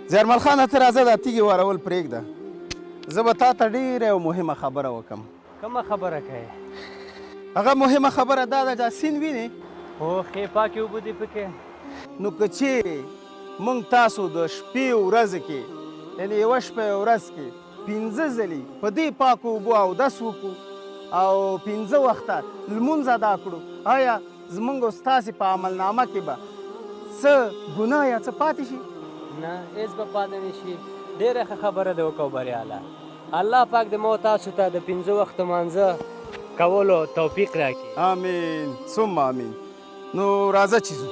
زیارمل خانه ته راځه دا تیږې وارول پرېږده. زه به تا ته ډېره یو مهمه خبره وکړم. کومه خبره کوې؟ هغه مهمه خبره دا ده دا سیند وینې؟ هو ښې پاکې اوبه دي پکې. نو که چیرې موږ تاسو د شپې ورځې کې یعنې یوه شپه یو ورځ کې 5 ځلې په دې پاکو اوبو اودس وکړو او 5 وخته لمونځ ادا کړو، آیا زموږ او ستاسې په عملنامه کې به څه ګناه یا څه پاتې شي؟ نه هېڅ به پاتې نه شي. ډېره ښه خبره دې وکړو بریاله. الله پاک دې مو تاسو ته د 5 وخته مانځه کولو توفیق راکړي. آمین ثم آمین. نو راځه چې ځو.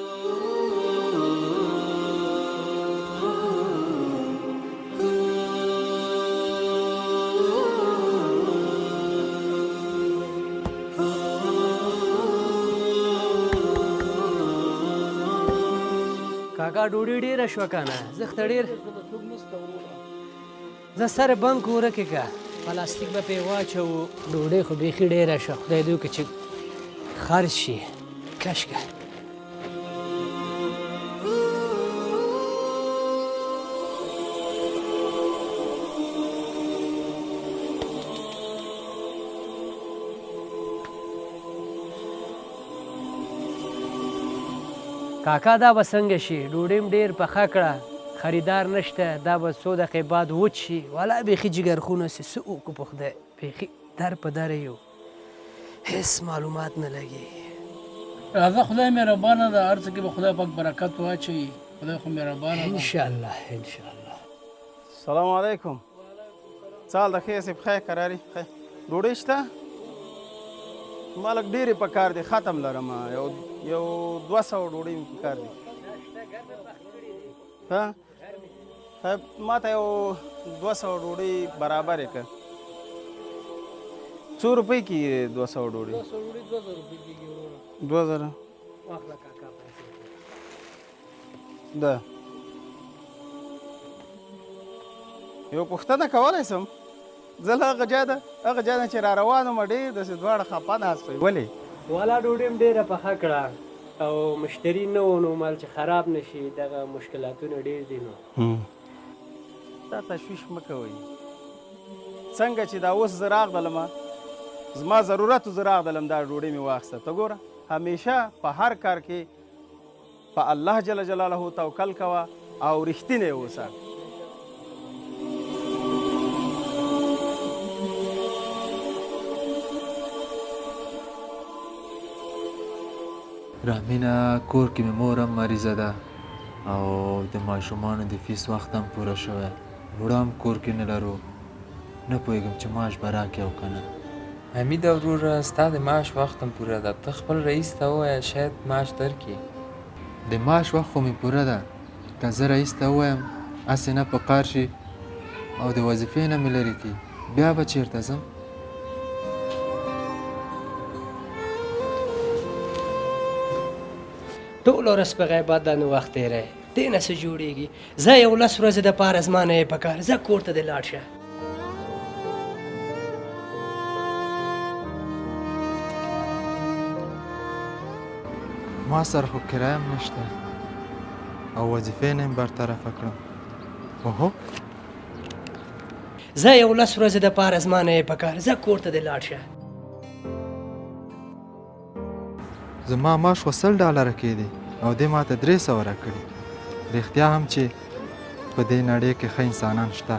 کاکا ډوډۍ ډېره شوه که نه؟ زښته ډېر زه سره بند کړو ورکې که پلاستیک به پرې واچوو. ډوډۍ خو بیخي ډېره شوه. خدای دې وکړي چې خرڅ شي. کش که کاکا دا به څنګه شي؟ ډوډۍ م ډېر پخه کړه، خریدار نشته، دا به څو دقیقې بعد وچ شي. والا بیخي جګرخونه سي څه وکړو په خدای، بیخي در په در یو هېڅ معلومات نه لګي. راځه خدای مهربانه ده، هر څه کې به خدای پاک برکت واچوي. خدای خو مهربانه ده انشاءالله انشاءالله. سلام علیکم. څه حال ده؟ ښه یې صاحب؟ خیر قراري ښه. ډوډۍ شته؟ ما لږ ډېرې په کار دي، ختم لرم. یو 200 ډوډۍ مې په کار دي. ها صاحب ما ته یو 200 ډوډۍ برابر یې که. څو روپۍ کې 200 ډوډۍ؟ 2000 ده. یو پوښتنه کولی شم؟ زه له هغه ځای نه چې را روان وم ډېر داسې دواړه خفه ناست وئ. ولې؟ والا ډوډۍ م ډېره پخه کړه او مشتري نه و، نو مال چې خراب نه شي دغه مشکلاتونه ډېر دي. نو دا تشویش مه کوئ. څنګه چې دا اوس زه راغلم، زما ضرورت و زه راغلم، دا ډوډۍ مې واخیسته. ته ګوره همیشه په هر کار کې په الله جل جلاله توکل کوه او رښتینی اوسه. رحمینه کور کې مې مور هم مریضه ده او د ماشومانو د فیس وخت هم پوره شوی، وړه هم کور کې نه لرو. نه پوهېږم چې معاش به راکړي او که نه. حمیده وروره ستا د معاش وخت هم پوره ده، ته خپل رئیس ته ووایه شاید معاش درکړي. د معاش وخت خو مې پوره ده، که زه رئیس ته ووایم هسې نه په قار شي او د وظیفې نه مې لرې کړي، بیا به چېرته ځم؟ ټول ورځ په غیبت باندې وخت تېری، دې نه څه جوړېږي. زه یو 10 ورځې دپاره زما نه یې په کار، زه کور ته دې لاړ شه. ما سره خو کرایه هم نشته او وظیفې نه یم برطرفه کړم. اوهو زه یو 10 ورځې دپاره زما نه یې په کار، زه کور ته دې لاړ شه. زما معاش خو 100 ډالره کېدی او دې ما ته 300 راکړي. رښتیا هم چې په دې نړۍ کې ښه انسانان شته.